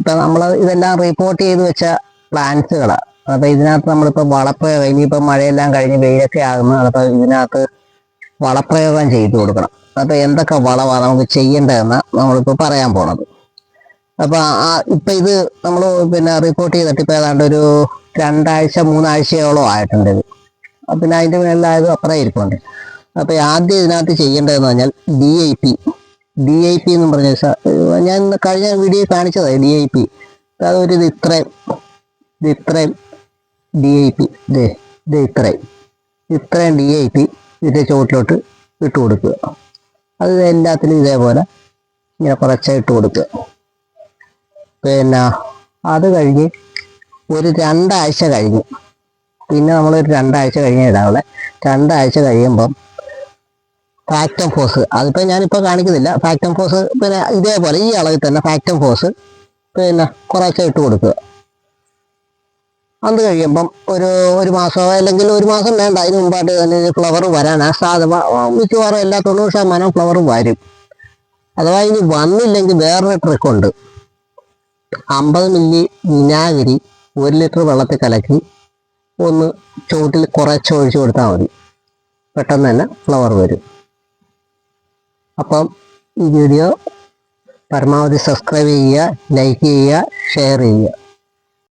ഇപ്പം നമ്മൾ ഇതെല്ലാം റിപ്പോർട്ട് ചെയ്ത് വെച്ച പ്ലാന്റ്സുകളാണ്. അപ്പോൾ ഇതിനകത്ത് നമ്മളിപ്പോൾ വളപ്രയോഗം, ഇനിയിപ്പോൾ മഴയെല്ലാം കഴിഞ്ഞ് വെയിലൊക്കെ ആകുന്നു, അപ്പോൾ ഇതിനകത്ത് വളപ്രയോഗം ചെയ്തു കൊടുക്കണം. അപ്പോൾ എന്തൊക്കെ വളമാണ് നമുക്ക് ചെയ്യേണ്ടതെന്ന് നമ്മളിപ്പോൾ പറയാൻ പോണത്. അപ്പോൾ ഇപ്പം ഇത് നമ്മൾ പിന്നെ റിപ്പോർട്ട് ചെയ്തിട്ട് ഇപ്പോൾ ഏതാണ്ട് ഒരു 2 ആഴ്ച 3 ആഴ്ചയോളം ആയിട്ടുണ്ട് ഇത്. പിന്നെ അതിൻ്റെ മേളിലായത് അപ്പുറം ഇരിപ്പുണ്ട്. അപ്പോൾ ആദ്യം ഇതിനകത്ത് ചെയ്യേണ്ടതെന്ന് പറഞ്ഞാൽ DIP എന്ന് പറഞ്ഞ ഞാൻ കഴിഞ്ഞ വീഡിയോ കാണിച്ചതായി. DIP അതൊരു ഇത്രയും DIP ഇത്രയും DIP ഇതിൻ്റെ ചുവട്ടിലോട്ട് ഇട്ട് കൊടുക്കുക. അത് എല്ലാത്തിനും ഇതേപോലെ ഇങ്ങനെ കുറച്ച് ഇട്ട് കൊടുക്കുക. പിന്നെ അത് കഴിഞ്ഞ് ഒരു 2 ആഴ്ച കഴിഞ്ഞ്, പിന്നെ നമ്മളൊരു 2 ആഴ്ച കഴിഞ്ഞ് ഇടാവുള്ള 2 ആഴ്ച കഴിയുമ്പം ഫാക്ടം ഫോസ്, അതിപ്പോൾ ഞാനിപ്പോൾ കാണിക്കുന്നില്ല. ഫാക്ടം ഫോസ് പിന്നെ ഇതേപോലെ ഈ അളവിൽ തന്നെ ഫാക്ടം ഫോസ് പിന്നെ കുറച്ച് ഇട്ട് കൊടുക്കുക. അത് കഴിയുമ്പം ഒരു മാസമോ അല്ലെങ്കിൽ ഒരു മാസം വേണ്ട, അതിന് മുമ്പായിട്ട് തന്നെ ഫ്ലവർ വരാനാണ് സാധ്യത. മിക്കവാറും എല്ലാ 90% ഫ്ലവർ വരും. അഥവാ ഇനി വന്നില്ലെങ്കിൽ വേറൊരു ട്രിക്കുണ്ട്. 50 മില്ലി വിനാഗിരി 1 ലിറ്റർ വെള്ളത്തിൽ കലക്കി ഒന്ന് ചുവട്ടിൽ കുറച്ച് ഒഴിച്ചു കൊടുത്താൽ മതി. പെട്ടെന്ന് തന്നെ ഫ്ലവർ വരും. അപ്പം ഈ വീഡിയോ പരമാവധി സബ്സ്ക്രൈബ് ചെയ്യുക, ലൈക്ക് ചെയ്യുക, ഷെയർ ചെയ്യുക.